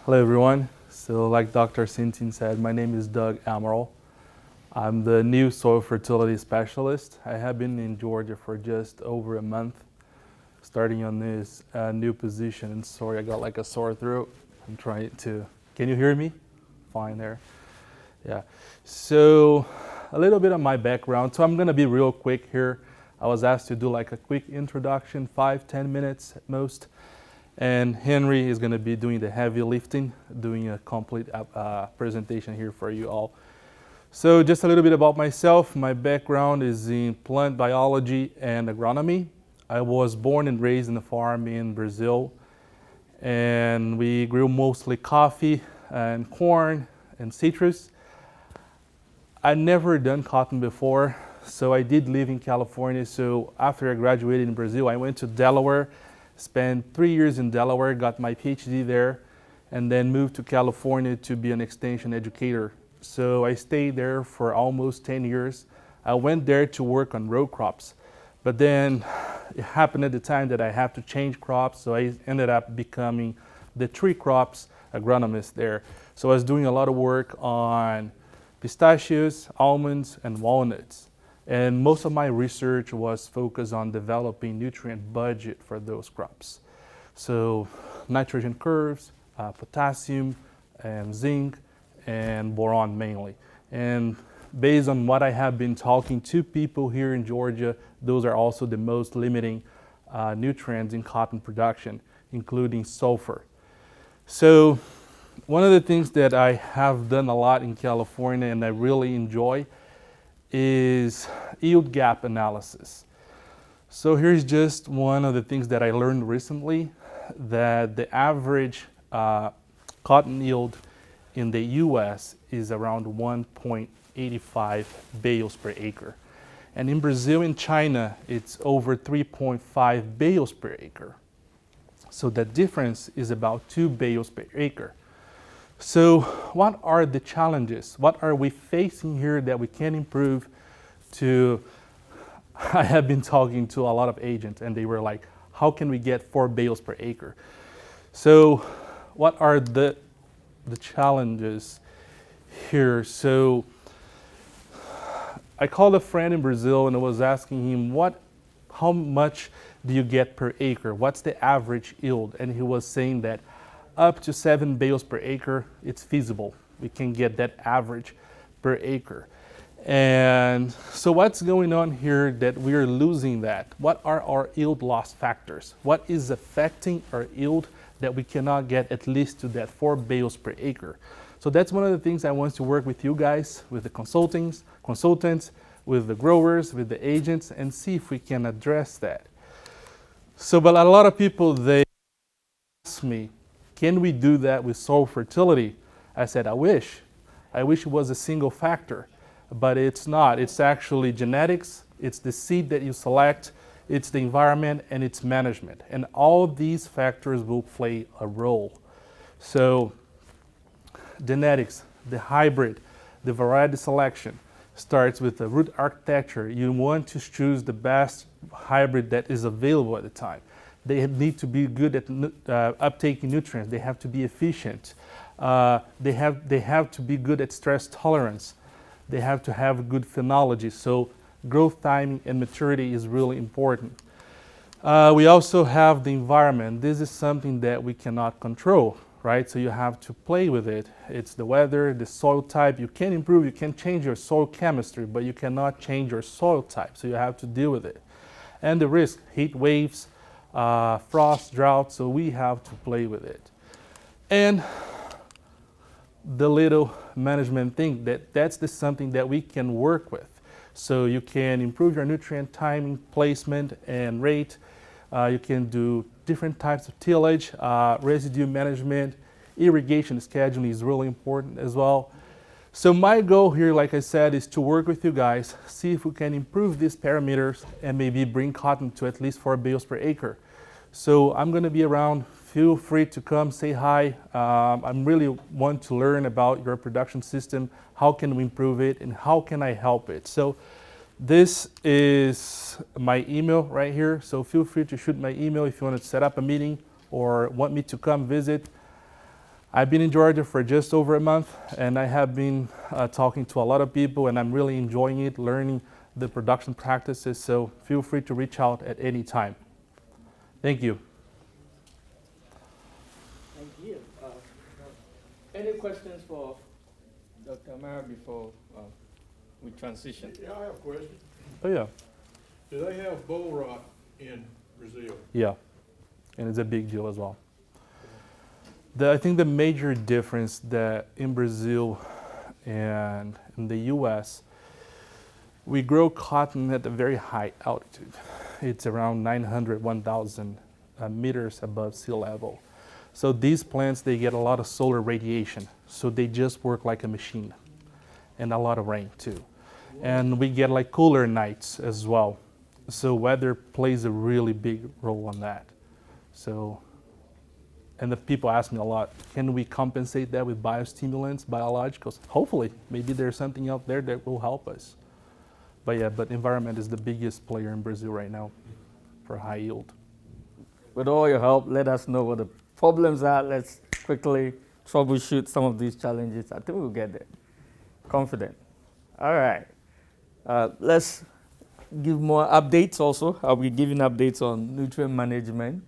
Hello everyone. So like Dr. Sintim said, my name is Doug Amaral. I'm the new soil fertility specialist. I have been in Georgia for just over a month, starting on this new position. And sorry, I got like a sore throat. I'm trying to, can you hear me? Fine there. Yeah. So a little bit of my background. So I'm gonna be real quick here. I was asked to do like a quick introduction, 5-10 minutes at most. And Henry is going to be doing the heavy lifting, doing a complete presentation here for you all. So just a little bit about myself. My background is in plant biology and agronomy. I was born and raised in a farm in Brazil, and we grew mostly coffee and corn and citrus. I'd never done cotton before, so I did live in California. So after I graduated in Brazil, I went to Delaware, spent 3 years in Delaware, got my PhD there, and then moved to California to be an extension educator. So I stayed there for almost 10 years. I went there to work on row crops, but then it happened at the time that I had to change crops, so I ended up becoming the tree crops agronomist there. So I was doing a lot of work on pistachios, almonds, and walnuts. And most of my research was focused on developing nutrient budget for those crops. So nitrogen curves, potassium, and zinc, and boron mainly. And based on what I have been talking to people here in Georgia, those are also the most limiting nutrients in cotton production, including sulfur. So one of the things that I have done a lot in California and I really enjoy is yield gap analysis. So here's just one of the things that I learned recently, that the average cotton yield in the US is around 1.85 bales per acre. And in Brazil and China, it's over 3.5 bales per acre. So the difference is about 2 bales per acre. So what are the challenges? What are we facing here that we can improve to? I have been talking to a lot of agents and they were like, how can we get 4 bales per acre? So what are the challenges here? So I called a friend in Brazil and I was asking him, how much do you get per acre? What's the average yield? And he was saying that up to 7 bales per acre, it's feasible. We can get that average per acre. And so what's going on here that we are losing that? What are our yield loss factors? What is affecting our yield that we cannot get at least to that 4 bales per acre? So that's one of the things I want to work with you guys, with the consultants, with the growers, with the agents, and see if we can address that. So, but a lot of people, they ask me, can we do that with soil fertility? I said, I wish it was a single factor, but it's not. It's actually genetics, it's the seed that you select, it's the environment, and it's management. And all these factors will play a role. So genetics, the hybrid, the variety selection starts with the root architecture. You want to choose the best hybrid that is available at the time. They need to be good at uptaking nutrients. They have to be efficient. They have to be good at stress tolerance. They have to have good phenology. So growth timing and maturity is really important. We also have the environment. This is something that we cannot control, right? So you have to play with it. It's the weather, the soil type. You can improve, you can change your soil chemistry, but you cannot change your soil type. So you have to deal with it. And the risk, heat waves, frost, drought, so we have to play with it. And the little management thing, that's something that we can work with. So you can improve your nutrient timing, placement, and rate. You can do different types of tillage, residue management, irrigation scheduling is really important as well. So my goal here, like I said, is to work with you guys, see if we can improve these parameters and maybe bring cotton to at least 4 bales per acre. So I'm going to be around. Feel free to come say hi. I really want to learn about your production system. How can we improve it and how can I help it? So this is my email right here. So feel free to shoot my email if you want to set up a meeting or want me to come visit. I've been in Georgia for just over a month, and I have been talking to a lot of people, and I'm really enjoying it, learning the production practices, so feel free to reach out at any time. Thank you. Thank you. Any questions for Dr. Amaral before we transition? Yeah, I have a question. Oh yeah. Do they have bull rot in Brazil? Yeah, and it's a big deal as well. I think the major difference that in Brazil and in the US, we grow cotton at a very high altitude. It's around 900, 1,000 meters above sea level. So these plants, they get a lot of solar radiation. So they just work like a machine, and a lot of rain too. And we get like cooler nights as well. So weather plays a really big role on that. So, and the people ask me a lot, can we compensate that with biostimulants, biologicals? Hopefully, maybe there's something out there that will help us. But yeah, but environment is the biggest player in Brazil right now for high yield. With all your help, let us know what the problems are. Let's quickly troubleshoot some of these challenges. I think we'll get there. Confident. All right. Let's give more updates also. I'll be giving updates on nutrient management.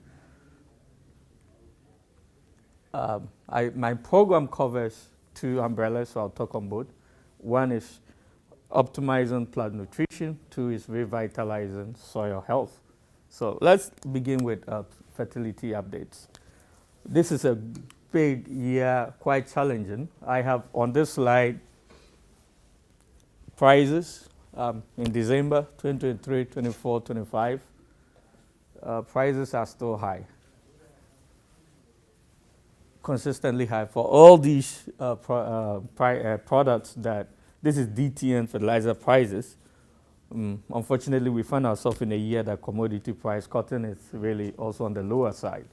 My program covers two umbrellas, so I'll talk on both. One is optimizing plant nutrition. Two is revitalizing soil health. So let's begin with fertility updates. This is a big year, quite challenging. I have on this slide prices in December 2023, 24, 25. Prices are still high, consistently high for all these products that this is DTN fertilizer prices. Unfortunately, we find ourselves in a year that commodity price, cotton is really also on the lower side.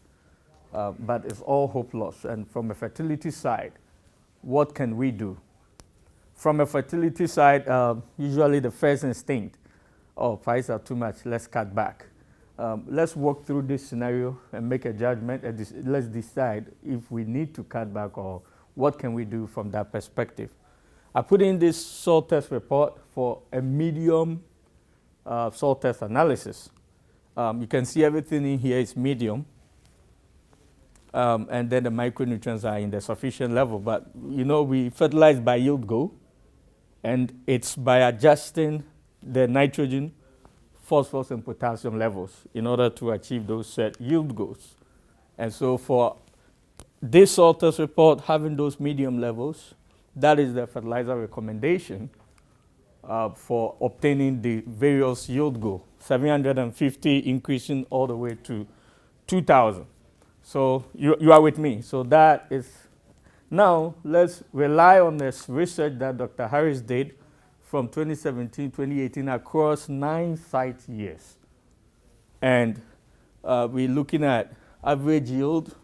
But it's all hope lost. And from a fertility side, what can we do? From a fertility side, usually the first instinct, prices are too much, let's cut back. Let's walk through this scenario and make a judgment, and let's decide if we need to cut back or what can we do from that perspective. I put in this soil test report for a medium soil test analysis. You can see everything in here is medium. And then the micronutrients are in the sufficient level. But, we fertilize by yield goal, and it's by adjusting the nitrogen, phosphorus, and potassium levels in order to achieve those set yield goals. And so for this soil test report, having those medium levels, that is the fertilizer recommendation for obtaining the various yield goal, 750 increasing all the way to 2,000. So you are with me. So that is, now let's rely on this research that Dr. Harris did from 2017, 2018 across 9 site years. And we're looking at average yield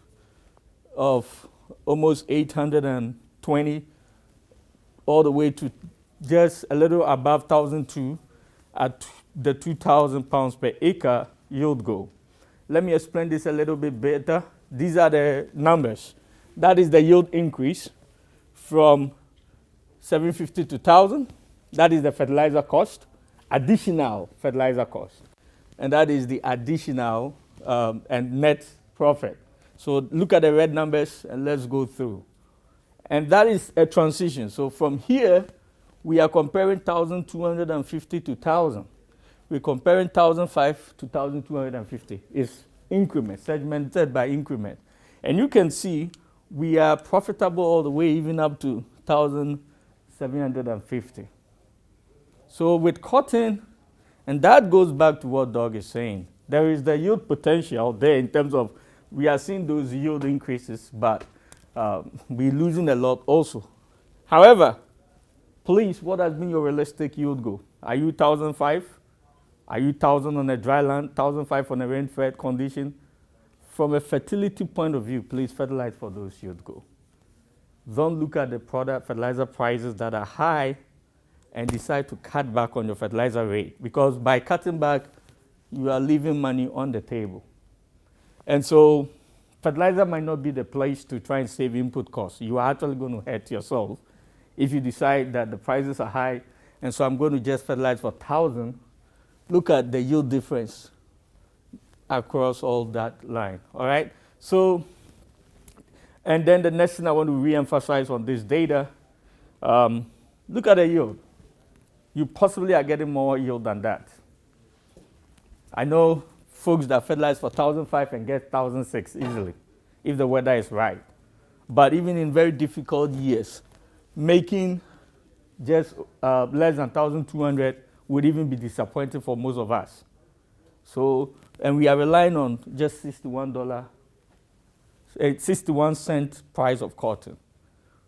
of almost 820 all the way to just a little above 1,002 at the 2,000 pounds per acre yield goal. Let me explain this a little bit better. These are the numbers. That is the yield increase from 750 to 1,000. That is the fertilizer cost, additional fertilizer cost. And that is the additional and net profit. So look at the red numbers and let's go through. And that is a transition. So from here, we are comparing 1,250 to 1,000. We're comparing 1,005 to 1,250. It's increment, segmented by increment. And you can see we are profitable all the way even up to 1,750. So with cotton, and that goes back to what Doug is saying, there is the yield potential there in terms of we are seeing those yield increases, but we're losing a lot also. However, please, what has been your realistic yield goal? Are you 1,005? Are you 1,000 on a dry land, 1,005 on a rain-fed condition? From a fertility point of view, please fertilize for those yield goals. Don't look at the product fertilizer prices that are high and decide to cut back on your fertilizer rate, because by cutting back, you are leaving money on the table. And so fertilizer might not be the place to try and save input costs. You are actually going to hurt yourself if you decide that the prices are high, and so I'm going to just fertilize for 1,000. Look at the yield difference across all that line, all right? So, and then the next thing I want to re-emphasize on this data, look at the yield. You possibly are getting more yield than that. I know folks that fertilize for 1,500 and get 1,600 easily, if the weather is right. But even in very difficult years, making just less than 1,200 would even be disappointing for most of us. So, and we are relying on just $61 price of cotton.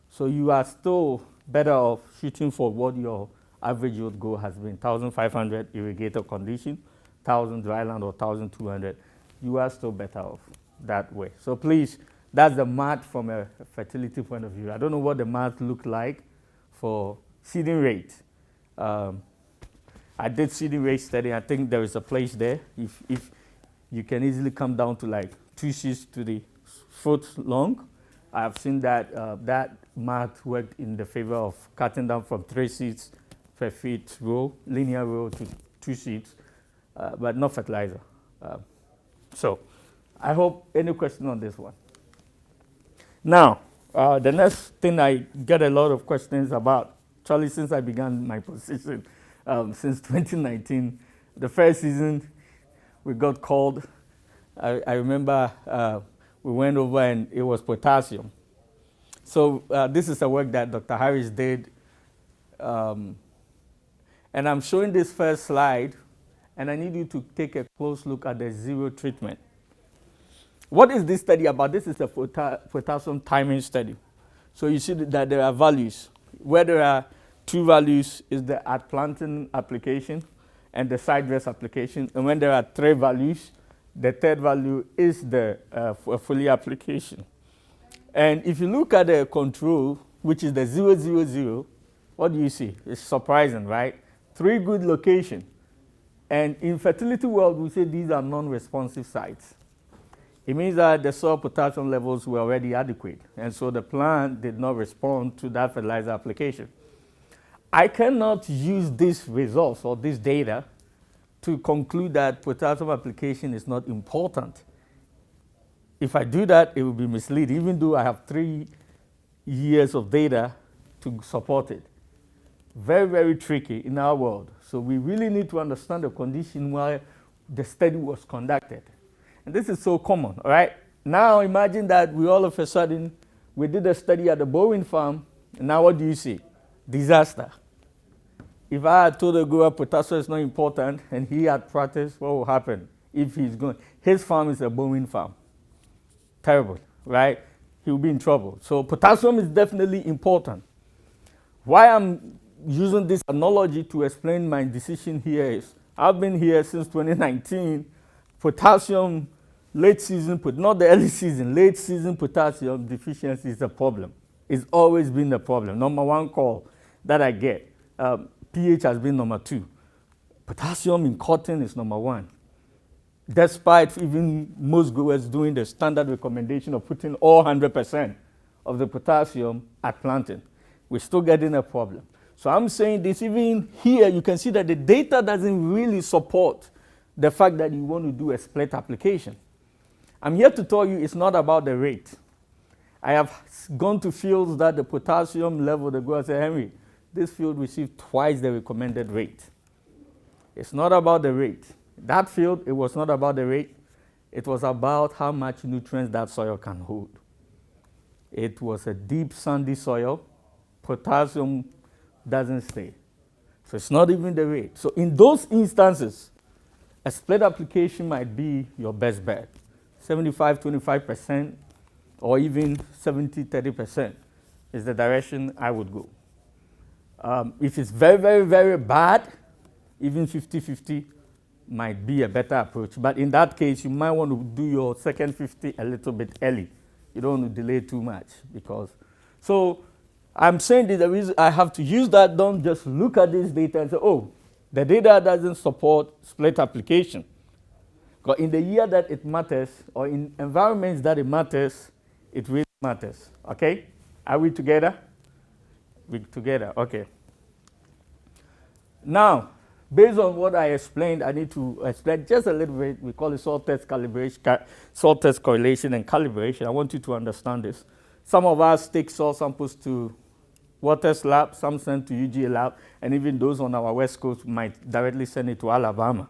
So you are still better off shooting for what your average yield goal has been, 1,500 irrigated condition, 1,000 dryland, or 1,200. You are still better off that way. So please, that's the math from a fertility point of view. I don't know what the math looked like for seeding rate. I did seeding rate study. I think there is a place there. If you can easily come down to like 2 seeds to the foot long, I've seen that that math worked in the favor of cutting down from 3 seeds per feet row, linear row, to 2 seeds, but not fertilizer. So I hope any question on this one. Now, the next thing I get a lot of questions about, Charlie, since I began my position, since 2019, the first season we got called. I remember we went over and it was potassium. So this is a work that Dr. Harris did. And I'm showing this first slide, and I need you to take a close look at the zero treatment. What is this study about? This is a potassium timing study. So you see that there are values. Where there are 2 values is the at planting application and the side dress application. And when there are 3 values, the third value is the foliar application. And if you look at the control, which is the 0, 0, 0, what do you see? It's surprising, right? 3 good locations. And in fertility world, we say these are non-responsive sites. It means that the soil potassium levels were already adequate, and so the plant did not respond to that fertilizer application. I cannot use these results or this data to conclude that potassium application is not important. If I do that, it will be misleading, even though I have 3 years of data to support it. Very, very tricky in our world. So we really need to understand the condition why the study was conducted. And this is so common, all right? Now imagine that we all of a sudden, we did a study at the Bowen farm, and now what do you see? Disaster. If I had told the grower potassium is not important, and he had practiced, what will happen if he's going? His farm is a Bowen farm. Terrible, right? He'll be in trouble. So potassium is definitely important. Why I'm using this analogy to explain my decision here is, I've been here since 2019. Potassium late season, not the early season, late season potassium deficiency is a problem. It's always been a problem. Number 1 call that I get, pH has been number 2. Potassium in cotton is number 1. Despite even most growers doing the standard recommendation of putting all 100% of the potassium at planting, we're still getting a problem. So I'm saying this, even here, you can see that the data doesn't really support the fact that you want to do a split application. I'm here to tell you it's not about the rate. I have gone to fields that the potassium level, the grower said, Henry, this field received twice the recommended rate. It's not about the rate. That field, it was not about the rate. It was about how much nutrients that soil can hold. It was a deep, sandy soil. Potassium doesn't stay. So it's not even the rate. So in those instances, a split application might be your best bet. 75-25%, or even 70-30% is the direction I would go. If it's very, very, very bad, even 50-50 might be a better approach. But in that case, you might want to do your second 50 a little bit early. You don't want to delay too much. So I'm saying that the reason I have to use that, don't just look at this data and say, oh, the data doesn't support split application. Because in the year that it matters, or in environments that it matters, it really matters. Okay? Are we together? We together, okay. Now, based on what I explained, I need to explain just a little bit. We call it soil test calibration, soil test correlation and calibration. I want you to understand this. Some of us take soil samples to Waters lab, some send to UGA lab, and even those on our West Coast might directly send it to Alabama.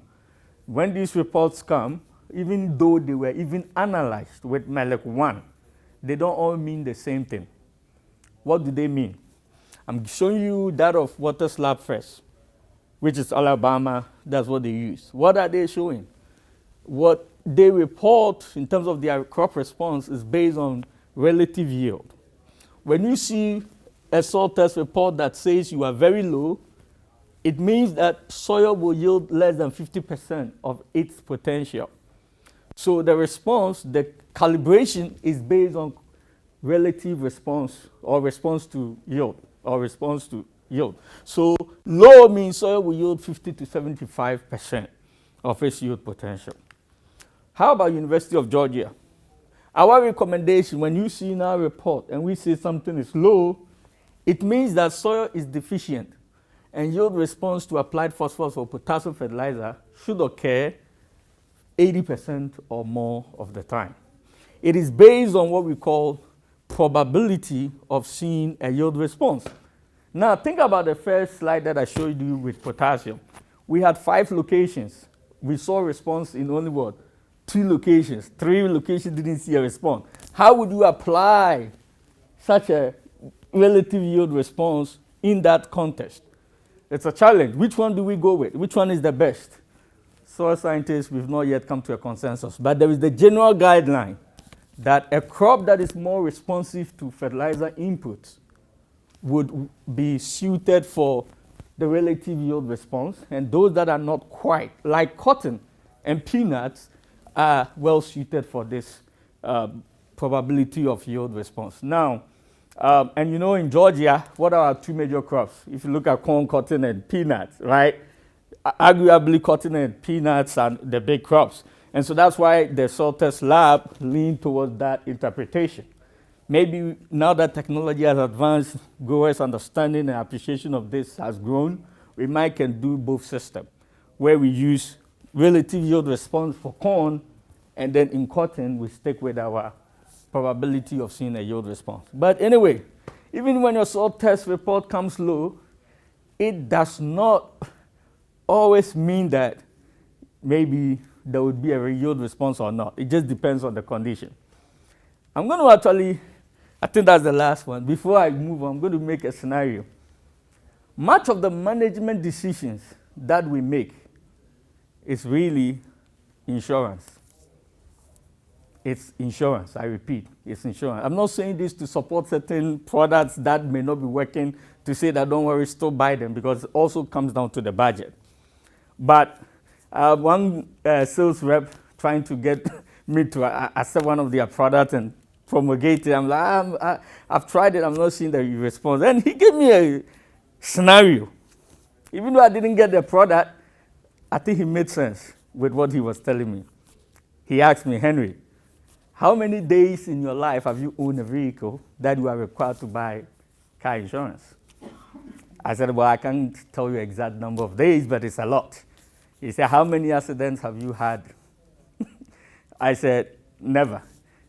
When these reports come, even though they were even analyzed with MELEC 1, they don't all mean the same thing. What do they mean? I'm showing you that of Waters lab first, which is Alabama. That's what they use. What are they showing? What they report in terms of their crop response is based on relative yield. When you see a soil test report that says you are very low, it means that soil will yield less than 50% of its potential. So the response, the calibration is based on relative response or response to yield or response to yield. So low means soil will yield 50 to 75% of its yield potential. How about University of Georgia? Our recommendation, when you see in our report and we say something is low, it means that soil is deficient and yield response to applied phosphorus or potassium fertilizer should occur 80% or more of the time. It is based on what we call probability of seeing a yield response. Now think about the first slide that I showed you with potassium. We had 5 locations. We saw response in only what? 2 locations. 3 locations didn't see a response. How would you apply such a relative yield response in that context? It's a challenge. Which one do we go with? Which one is the best? Soil scientists, we've not yet come to a consensus, but there is the general guideline that a crop that is more responsive to fertilizer inputs would be suited for the relative yield response, and those that are not quite, like cotton and peanuts, are well suited for this probability of yield response. Now, and you know, in Georgia, what are our 2 major crops? If you look at corn, cotton, and peanuts, right? Arguably, cotton and peanuts are the big crops. And so that's why the soil test lab leaned towards that interpretation. Maybe now that technology has advanced, growers' understanding and appreciation of this has grown, we might can do both systems, where we use relative yield response for corn, and then in cotton, we stick with our probability of seeing a yield response. But anyway, even when your soil test report comes low, it does not always mean that maybe there would be a yield response or not. It just depends on the condition. I'm going to actually, I think that's the last one. Before I move on, I'm going to make a scenario. Much of the management decisions that we make is really insurance. It's insurance, I repeat, it's insurance. I'm not saying this to support certain products that may not be working, to say that don't worry, still buy them, because it also comes down to the budget. But one sales rep trying to get me to accept one of their products and promulgate it, I'm like, I've tried it, I'm not seeing the response. And he gave me a scenario. Even though I didn't get the product, I think he made sense with what he was telling me. He asked me, Henry, how many days in your life have you owned a vehicle that you are required to buy car insurance? I said, well, I can't tell you exact number of days, but it's a lot. He said, how many accidents have you had? I said, never.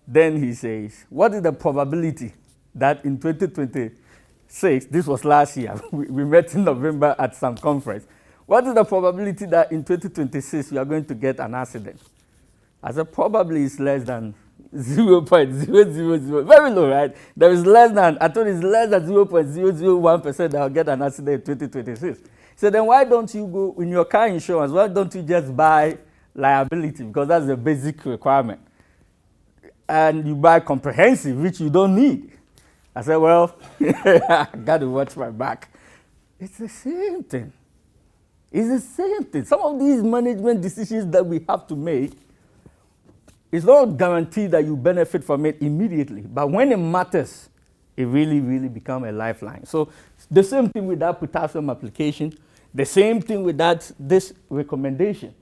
Then he says, what is the probability that in 2026, this was last year, we met in November at some conference. What is the probability that in 2026 you are going to get an accident? I said, probably it's less than 0.000, very low, right? There is less than, I thought it's less than 0.001% that will get an accident in 2026. So then why don't you go, in your car insurance, why don't you just buy liability? Because that's the basic requirement. And you buy comprehensive, which you don't need. I said, well, I got to watch my back. It's the same thing. It's the same thing. Some of these management decisions that we have to make, it's not guaranteed that you benefit from it immediately, but when it matters, it really, really becomes a lifeline. So the same thing with that potassium application, the same thing with this recommendation.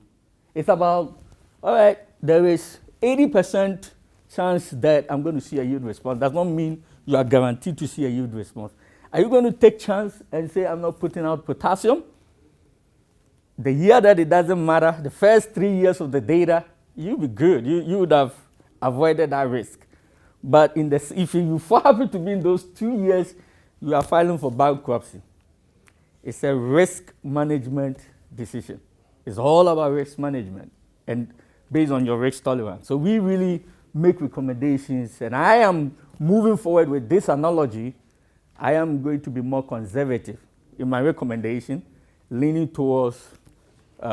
It's about All right, there is 80% chance that I'm going to see a yield response. Does not mean you are guaranteed to see a yield response. Are you going to take chance and say, I'm not putting out potassium? The year that it doesn't matter, the first 3 years of the data, you'll be good. You would have avoided that risk. But if you happen to be in those 2 years, you are filing for bankruptcy. It's a risk management decision. It's all about risk management and based on your risk tolerance. So we really make recommendations, and I am moving forward with this analogy. I am going to be more conservative in my recommendation, leaning towards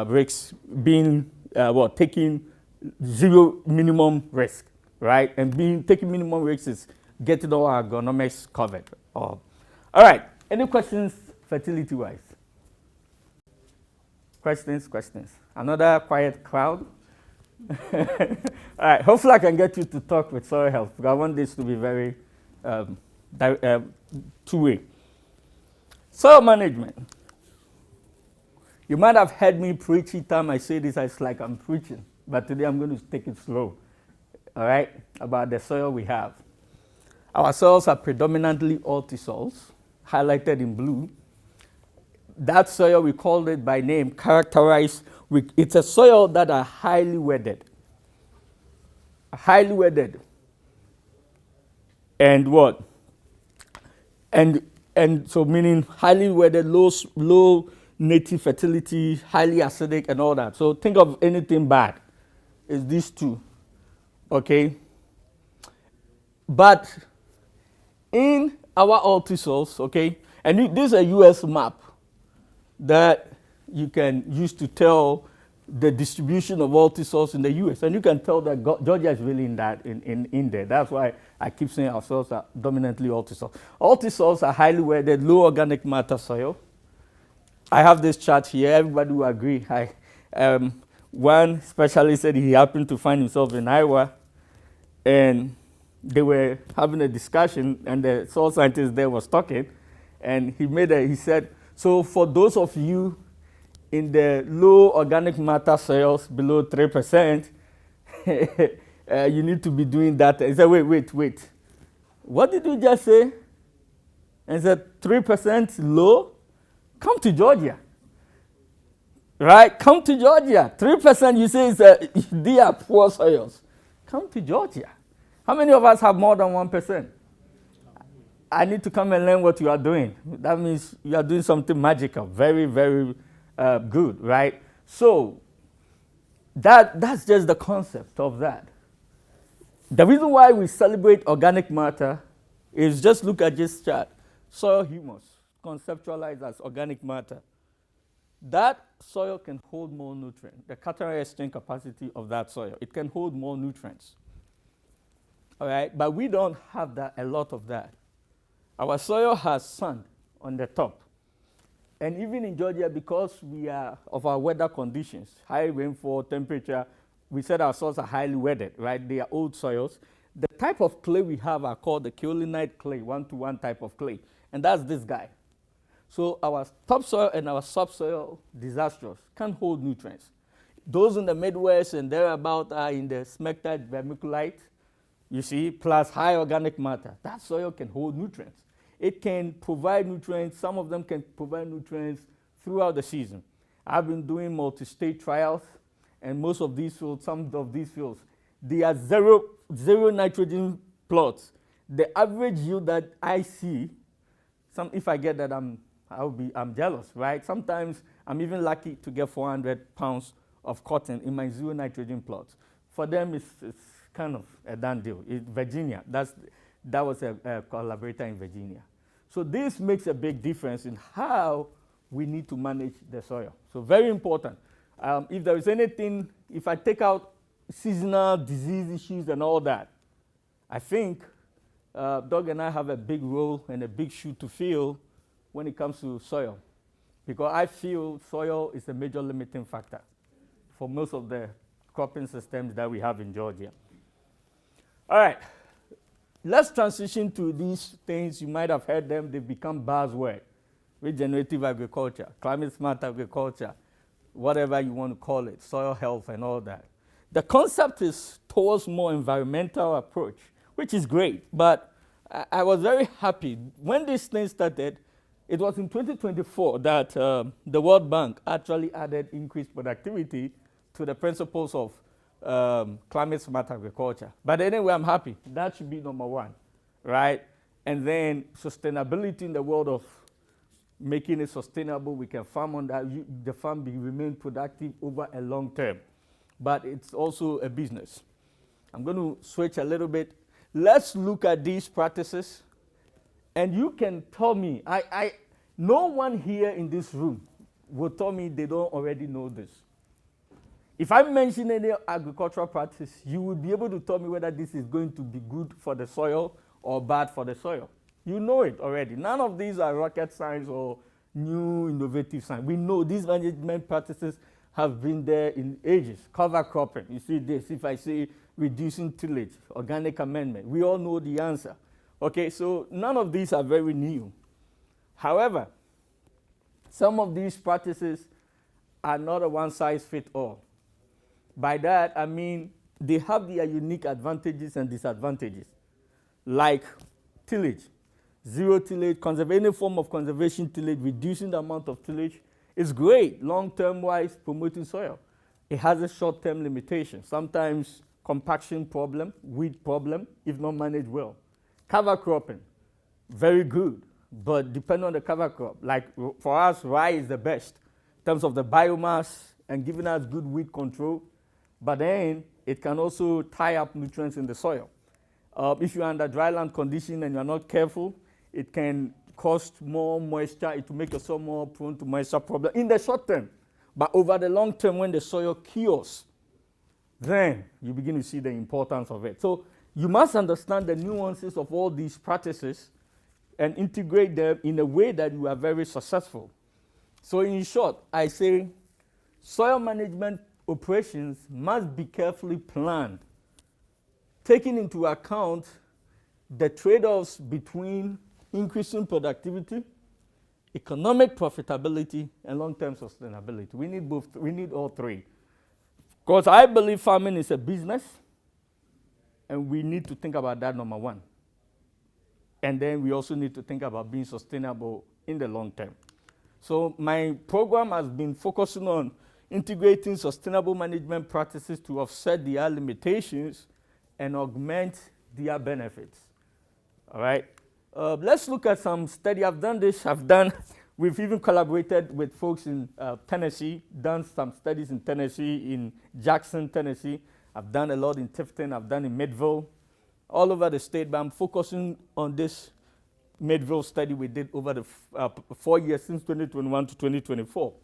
risks being taking zero minimum risk, right? And taking minimum risks is getting all our agronomics covered. All right. Any questions fertility-wise? Questions? Another quiet crowd? All right. Hopefully I can get you to talk with soil health, because I want this to be very two-way. Soil management. You might have heard me preach each time I say this, it's like I'm preaching. But today I'm going to take it slow, all right, about the soil we have. Our soils are predominantly altisols, highlighted in blue. That soil, we called it by name, characterized with, it's a soil that are highly weathered. Highly weathered. And what? And so meaning highly weathered, low native fertility, highly acidic and all that. So think of anything bad. It's these two, okay? But in our altisols, okay, and this is a US map that you can use to tell the distribution of altisols in the US. And you can tell that Georgia is really in there. That's why I keep saying our soils are dominantly altisols. Altisols are highly weathered, low organic matter soil. I have this chart here. Everybody will agree. One specialist said he happened to find himself in Iowa, and they were having a discussion, and the soil scientist there was talking, and he said, so for those of you in the low organic matter soils below 3%, you need to be doing that. He said, wait. What did you just say? And he said, 3% low? Come to Georgia. Right? Come to Georgia. 3% you say they are poor soils. Come to Georgia. How many of us have more than 1%? I need to come and learn what you are doing. That means you are doing something magical. Very, very good, right? So that's just the concept of that. The reason why we celebrate organic matter is just look at this chart. Soil humus, conceptualized as organic matter. That soil can hold more nutrients. The cation exchange capacity of that soil, it can hold more nutrients. All right, but we don't have a lot of that. Our soil has sand on the top. And even in Georgia, because we are of our weather conditions, high rainfall, temperature, we said our soils are highly weathered, right? They are old soils. The type of clay we have are called the kaolinite clay, 1-to-1 type of clay. And that's this guy. So our topsoil and our subsoil, disastrous, can't hold nutrients. Those in the Midwest and thereabout are in the smectite vermiculite, you see, plus high organic matter. That soil can hold nutrients. It can provide nutrients. Some of them can provide nutrients throughout the season. I've been doing multi-state trials, and most of these fields, some of these fields, they are zero nitrogen plots. The average yield that I see, if I get that, I'm jealous, right? Sometimes I'm even lucky to get 400 pounds of cotton in my zero nitrogen plots. For them, it's kind of a done deal. Virginia, that was a collaborator in Virginia. So this makes a big difference in how we need to manage the soil. So very important. If there is anything, if I take out seasonal disease issues and all that, I think Doug and I have a big role and a big shoe to fill when it comes to soil. Because I feel soil is a major limiting factor for most of the cropping systems that we have in Georgia. All right, let's transition to these things. You might have heard them. They become buzzwords. Regenerative agriculture, climate smart agriculture, whatever you want to call it, soil health and all that. The concept is towards more environmental approach, which is great. But I was very happy when this thing started. It was in 2024 that the World Bank actually added increased productivity to the principles of climate smart agriculture. But anyway, I'm happy. That should be number one, right? And then sustainability in the world of making it sustainable. We can farm on that. The farm remain productive over a long term. But it's also a business. I'm going to switch a little bit. Let's look at these practices. And you can tell me, no one here in this room will tell me they don't already know this. If I mention any agricultural practice, you will be able to tell me whether this is going to be good for the soil or bad for the soil. You know it already. None of these are rocket science or new innovative science. We know these management practices have been there in ages. Cover cropping, you see this. If I say reducing tillage, organic amendment, we all know the answer. Okay, so none of these are very new. However, some of these practices are not a one-size-fits-all. By that, I mean they have their unique advantages and disadvantages, like tillage. Zero tillage, any form of conservation tillage, reducing the amount of tillage is great, long-term wise, promoting soil. It has a short-term limitation, sometimes compaction problem, weed problem, if not managed well. Cover cropping, very good, but depending on the cover crop, like for us, rye is the best in terms of the biomass and giving us good weed control, but then it can also tie up nutrients in the soil. If you're under dry land condition and you're not careful, it can cause more moisture. It will make your soil more prone to moisture problem in the short term. But over the long term, when the soil cures, then you begin to see the importance of it. So you must understand the nuances of all these practices and integrate them in a way that you are very successful. So in short, I say soil management operations must be carefully planned, taking into account the trade-offs between increasing productivity, economic profitability, and long-term sustainability. We need both. We need all three. Because I believe farming is a business, and we need to think about that, number one. And then we also need to think about being sustainable in the long term. So my program has been focusing on integrating sustainable management practices to offset their limitations and augment their benefits. All right. Let's look at some study. I've done this. We've even collaborated with folks in Tennessee, done some studies in Tennessee, in Jackson, Tennessee. I've done a lot in Tifton. I've done in Midville, all over the state. But I'm focusing on this Midville study we did over the 4 years since 2021 to 2024.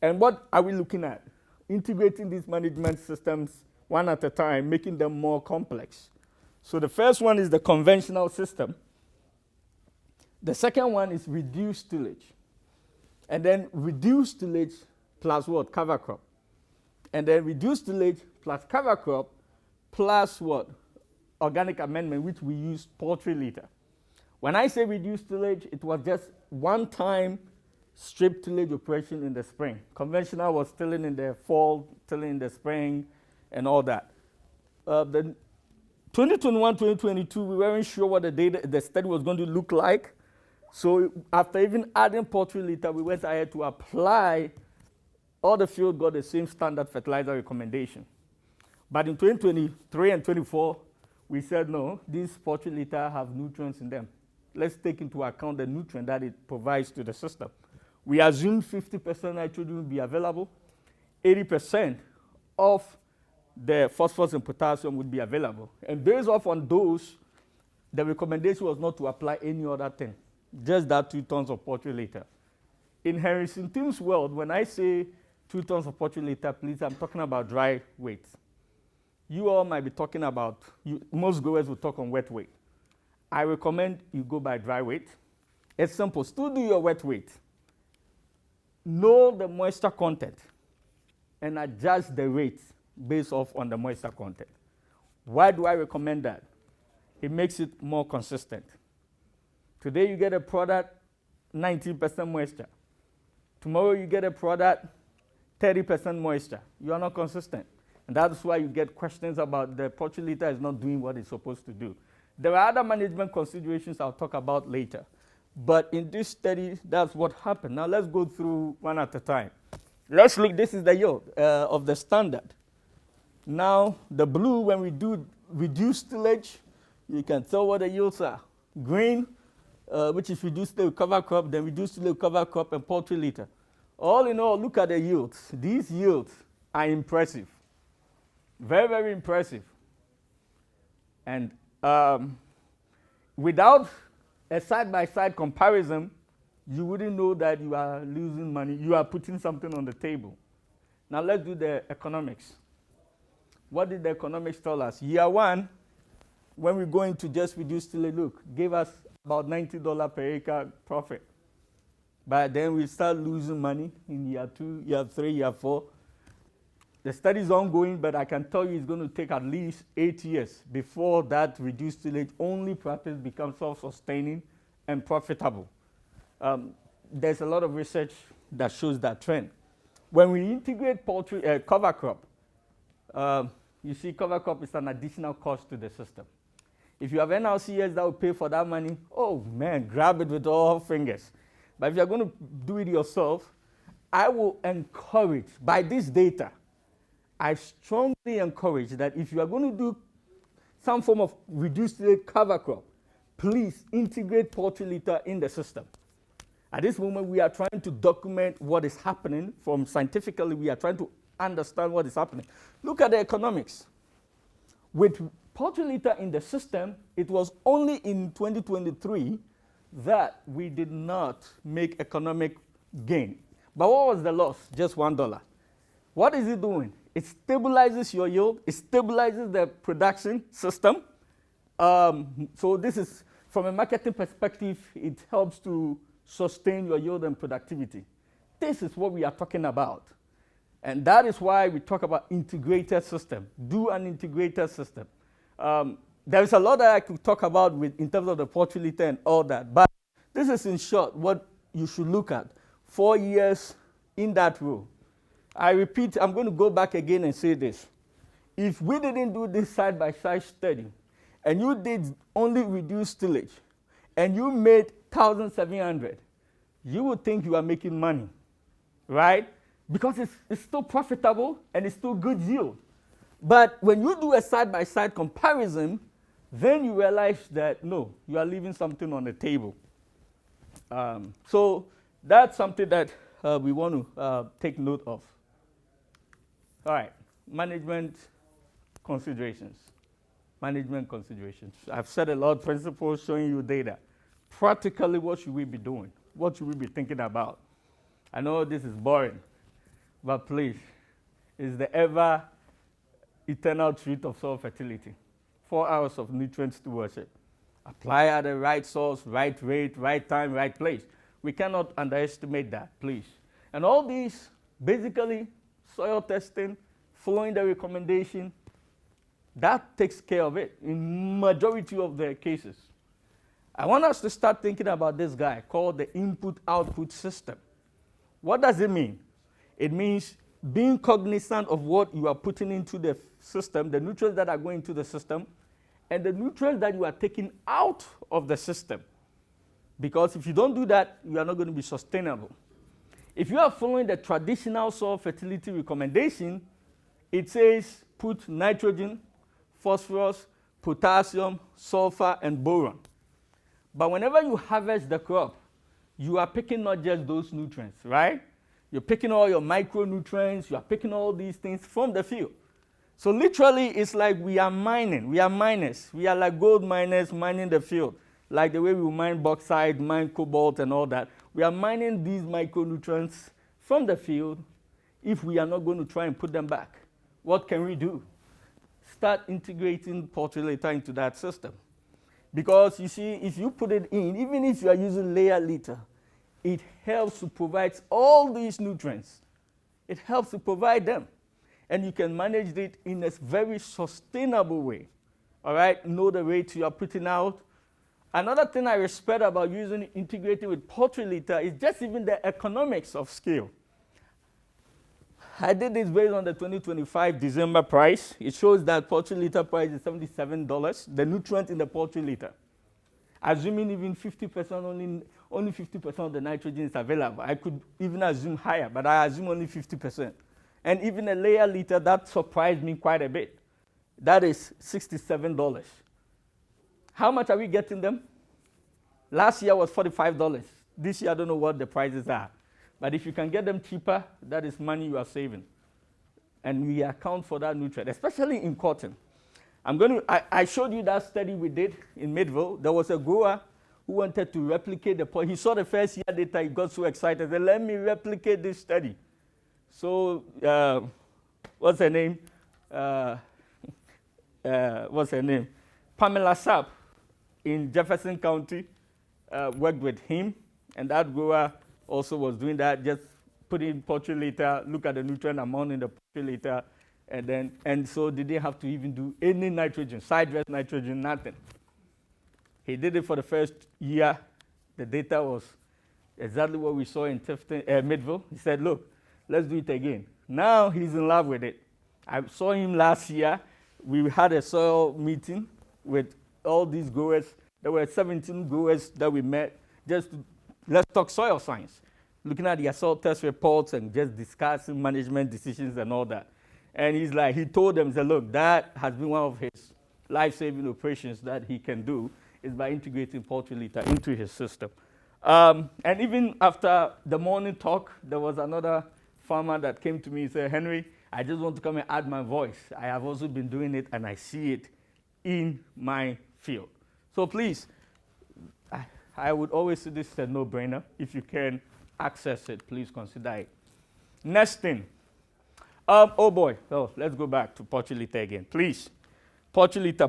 And what are we looking at? Integrating these management systems one at a time, making them more complex. So the first one is the conventional system. The second one is reduced tillage. And then reduced tillage plus what? Cover crop. And then reduced tillage plus cover crop plus what? Organic amendment, which we use poultry litter. When I say reduced tillage, it was just one-time strip tillage operation in the spring. Conventional was tilling in the fall, tilling in the spring, and all that. The 2021, 2022, we weren't sure what the study was going to look like. So after even adding poultry litter, we went ahead to apply. All the field got the same standard fertilizer recommendation. But in 2023 and 24, we said, no, these poultry litter have nutrients in them. Let's take into account the nutrient that it provides to the system. We assumed 50% nitrogen will be available, 80% of the phosphorus and potassium would be available. And based off on those, the recommendation was not to apply any other thing, just that 2 tons of poultry litter. In Henry Sintim's world, when I say 2 tons of poultry litter, please, I'm talking about dry weight. You all might be talking about, most growers will talk on wet weight. I recommend you go by dry weight. It's simple. Still do your wet weight. Know the moisture content and adjust the rate based off on the moisture content. Why do I recommend that? It makes it more consistent. Today you get a product 19% moisture. Tomorrow you get a product 30% moisture. You are not consistent. And that's why you get questions about the poultry litter is not doing what it's supposed to do. There are other management considerations I'll talk about later. But in this study, that's what happened. Now let's go through one at a time. Let's look, this is the yield of the standard. Now, the blue, when we do reduced tillage, you can tell what the yields are. Green, which is reduced tillage cover crop, then reduced tillage cover crop, and poultry litter. All in all, look at the yields. These yields are impressive. Very, very impressive. And without a side-by-side comparison, you wouldn't know that you are losing money. You are putting something on the table. Now let's do the economics. What did the economics tell us? Year one, when we go into just reduce tillage, look, gave us about $90 per acre profit. But then we start losing money in year 2, year 3, year 4. The study is ongoing, but I can tell you it's going to take at least 8 years before that reduced tillage only practice becomes self-sustaining and profitable. There's a lot of research that shows that trend. When we integrate poultry cover crop, you see cover crop is an additional cost to the system. If you have NRCS that will pay for that money, oh man, grab it with all fingers. But if you're going to do it yourself, I will encourage, by this data, I strongly encourage that if you are going to do some form of reduced tillage cover crop, please integrate poultry litter in the system. At this moment, we are trying to document what is happening from scientifically. We are trying to understand what is happening. Look at the economics. With poultry litter in the system, it was only in 2023 that we did not make economic gain. But what was the loss? Just $1. What is it doing? It stabilizes your yield. It stabilizes the production system. So this is, from a marketing perspective, it helps to sustain your yield and productivity. This is what we are talking about. And that is why we talk about integrated system. Do an integrated system. There is a lot that I could talk about in terms of the poultry litter and all that. But this is, in short, what you should look at. 4 years in that row. I repeat, I'm going to go back again and say this. If we didn't do this side-by-side study, and you did only reduce tillage, and you made 1,700, you would think you are making money, right? Because it's still profitable and it's still good yield. But when you do a side-by-side comparison, then you realize that, no, you are leaving something on the table. So that's something that we want to take note of. All right, management considerations. Management considerations. I've said a lot of principles showing you data. Practically, what should we be doing? What should we be thinking about? I know this is boring, but please, it's the ever eternal truth of soil fertility. 4 hours of nutrient stewardship. Apply at the right source, right rate, right time, right place. We cannot underestimate that, please. And all these, basically, soil testing, following the recommendation, that takes care of it in majority of the cases. I want us to start thinking about this guy called the input-output system. What does it mean? It means being cognizant of what you are putting into the system, the nutrients that are going into the system, and the nutrients that you are taking out of the system. Because if you don't do that, you are not going to be sustainable. If you are following the traditional soil fertility recommendation, it says put nitrogen, phosphorus, potassium, sulfur, and boron. But whenever you harvest the crop, you are picking not just those nutrients, right? You're picking all your micronutrients, you are picking all these things from the field. So literally, it's like we are mining. We are miners. We are like gold miners mining the field, like the way we mine bauxite, mine cobalt, and all that. We are mining these micronutrients from the field if we are not going to try and put them back. What can we do? Start integrating poultry litter into that system. Because you see, if you put it in, even if you are using layer litter, it helps to provide all these nutrients. It helps to provide them. And you can manage it in a very sustainable way. All right? Know the rate you are putting out. Another thing I respect about using it integrated with poultry litter is just even the economics of scale. I did this based on the 2025 December price. It shows that poultry litter price is $77. The nutrient in the poultry litter, assuming even 50%, only 50% of the nitrogen is available. I could even assume higher, but I assume only 50%. And even a layer liter, that surprised me quite a bit. That is $67. How much are we getting them? Last year was $45. This year, I don't know what the prices are. But if you can get them cheaper, that is money you are saving. And we account for that nutrient, especially in cotton. I showed you that study we did in Midville. There was a grower who wanted to replicate the point. He saw the first year data, he got so excited. He said, let me replicate this study. So, what's her name? Pamela Sapp in Jefferson County worked with him, and that grower also was doing that, just put in poultry litter, look at the nutrient amount in the poultry litter, and so they didn't have to even do any nitrogen, side dress nitrogen, nothing. He did it for the first year. The data was exactly what we saw in Midville. He said, look, let's do it again. Now he's in love with it. I saw him last year. We had a soil meeting with all these growers. There were 17 growers that we met. Let's talk soil science, looking at their soil test reports and just discussing management decisions and all that. And he told them, he said, look, that has been one of his life-saving operations that he can do, is by integrating poultry litter into his system. And even after the morning talk, there was another farmer that came to me and said, Henry, I just want to come and add my voice. I have also been doing it, and I see it in my field. So please, I would always say this is a no-brainer. If you can access it, please consider it. Next thing. Oh boy. Oh, let's go back to poultry litter again, please. Poultry litter.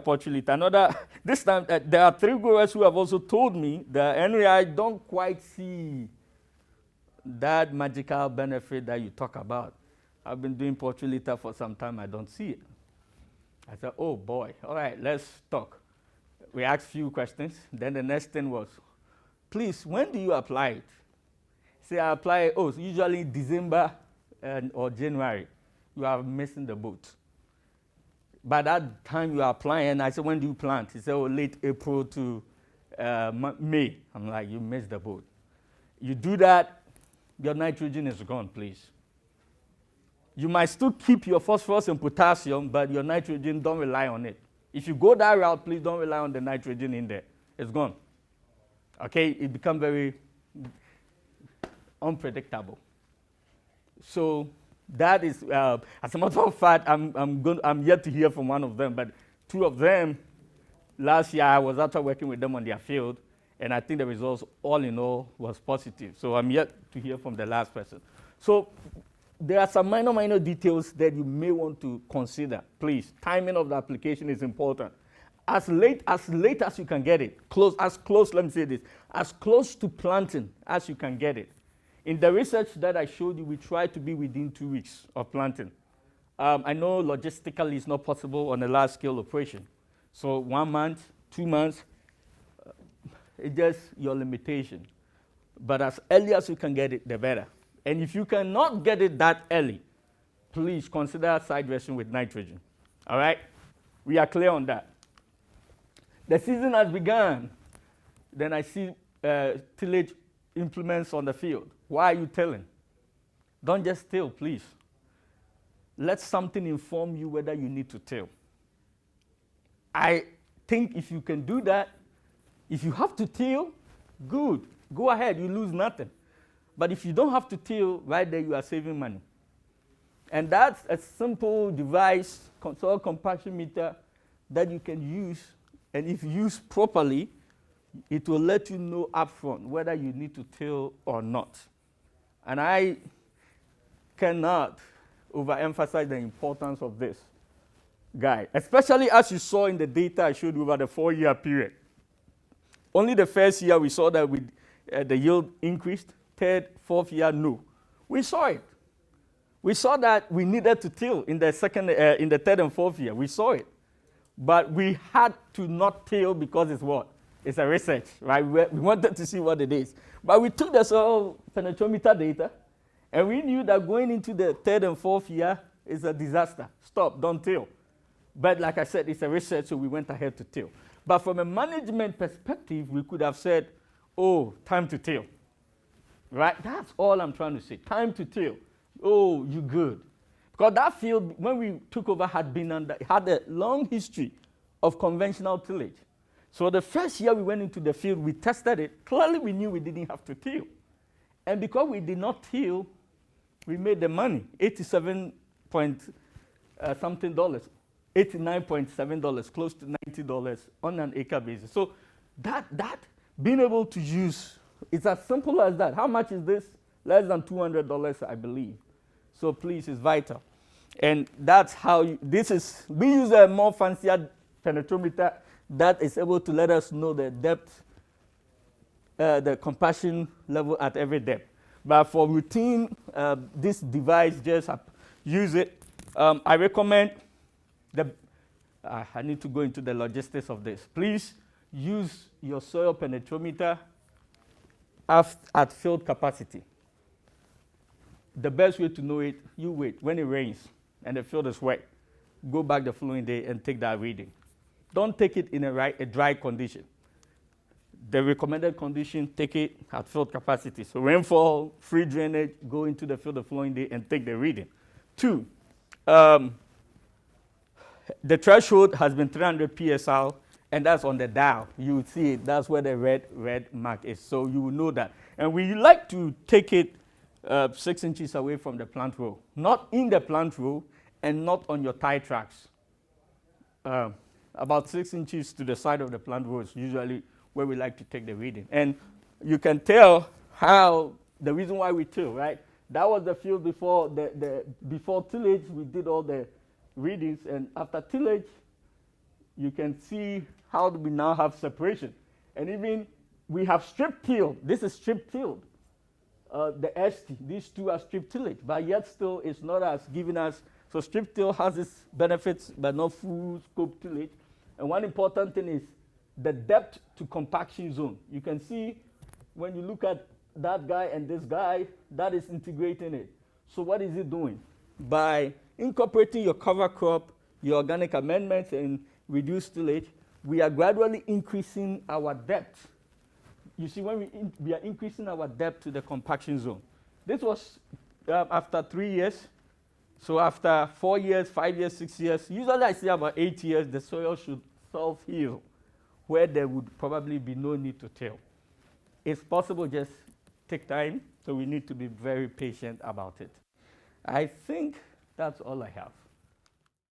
This time, there are 3 growers who have also told me that, Henry, I don't quite see that magical benefit that you talk about. I've been doing poultry litter for some time. I don't see it. I said, oh boy. All right, let's talk. We asked a few questions. Then the next thing was, please, when do you apply it? Say, I apply, usually December or January. You are missing the boat. By that time you are applying, I said, when do you plant? He said, late April to May. I'm like, you missed the boat. You do that, your nitrogen is gone, please. You might still keep your phosphorus and potassium, but your nitrogen, don't rely on it. If you go that route, please don't rely on the nitrogen in there. It's gone. Okay? It becomes very unpredictable. So that is, as a matter of fact, I'm yet to hear from one of them, but 2 of them, last year I was actually working with them on their field, and I think the results, all in all, was positive. So I'm yet to hear from the last person. So there are some minor details that you may want to consider. Please, timing of the application is important. As late as you can get it, as close to planting as you can get it. In the research that I showed you, we try to be within 2 weeks of planting. I know logistically it's not possible on a large-scale operation. So 1 month, 2 months, it's just your limitation. But as early as you can get it, the better. And if you cannot get it that early, please consider side dressing with nitrogen. All right? We are clear on that. The season has begun. Then I see tillage implements on the field. Why are you tilling? Don't just till, please. Let something inform you whether you need to till. I think if you can do that, if you have to till, good. Go ahead, you lose nothing. But if you don't have to till, right there you are saving money. And that's a simple device, soil compaction meter, that you can use. And if used properly, it will let you know upfront whether you need to till or not. And I cannot overemphasize the importance of this guide, especially as you saw in the data I showed you over the 4-year period. Only the first year we saw that the yield increased. 3rd, 4th year, no. We saw it. We saw that we needed to till in the 3rd and 4th year. We saw it. But we had to not till because it's what? It's a research, right? We wanted to see what it is. But we took the soil penetrometer data, And we knew that going into the third and fourth year is a disaster. Stop, don't till. But like I said, it's a research, so we went ahead to till. But from a management perspective, we could have said, oh, time to till. Right? That's all I'm trying to say. Time to till. Oh, you good. Because that field, when we took over, had a long history of conventional tillage. So the first year we went into the field, we tested it. Clearly, we knew we didn't have to till. And because we did not till, we made the money, 87 point something dollars, $89.7, close to $90 on an acre basis. So that being able to use, it's as simple as that. How much is this? Less than $200, I believe. So please, it's vital. And that's how we use a more fancier penetrometer that is able to let us know the depth, the compaction level at every depth. But for routine, this device, just use it. I recommend I need to go into the logistics of this. Please use your soil penetrometer at field capacity. The best way to know it, you wait. When it rains and the field is wet, go back the following day and take that reading. Don't take it in a dry condition. The recommended condition, take it at field capacity. So rainfall, free drainage, go into the field the following day and take the reading. 2, the threshold has been 300 PSI, and that's on the dial. You will see it. That's where the red mark is. So you will know that. And we like to take it 6 inches away from the plant row. Not in the plant row and not on your tie tracks. About 6 inches to the side of the plant row is usually where we like to take the reading. And you can tell how the reason why we till, right? That was the field before before tillage. We did all the readings, and after tillage, you can see how we now have separation. And even we have strip till. This is strip tilled. The ST, these two are strip tillage, but yet still it's not as giving us. So strip till has its benefits, but not full scope tillage. And one important thing is the depth to compaction zone. You can see when you look at that guy and this guy, that is integrating it. So what is it doing? By incorporating your cover crop, your organic amendments, and reduced tillage, we are gradually increasing our depth. You see, when we are increasing our depth to the compaction zone. This was after 3 years. So after 4 years, 5 years, 6 years, usually I say about 8 years, the soil should self-heal, where there would probably be no need to till. It's possible, just take time, so we need to be very patient about it. I think that's all I have.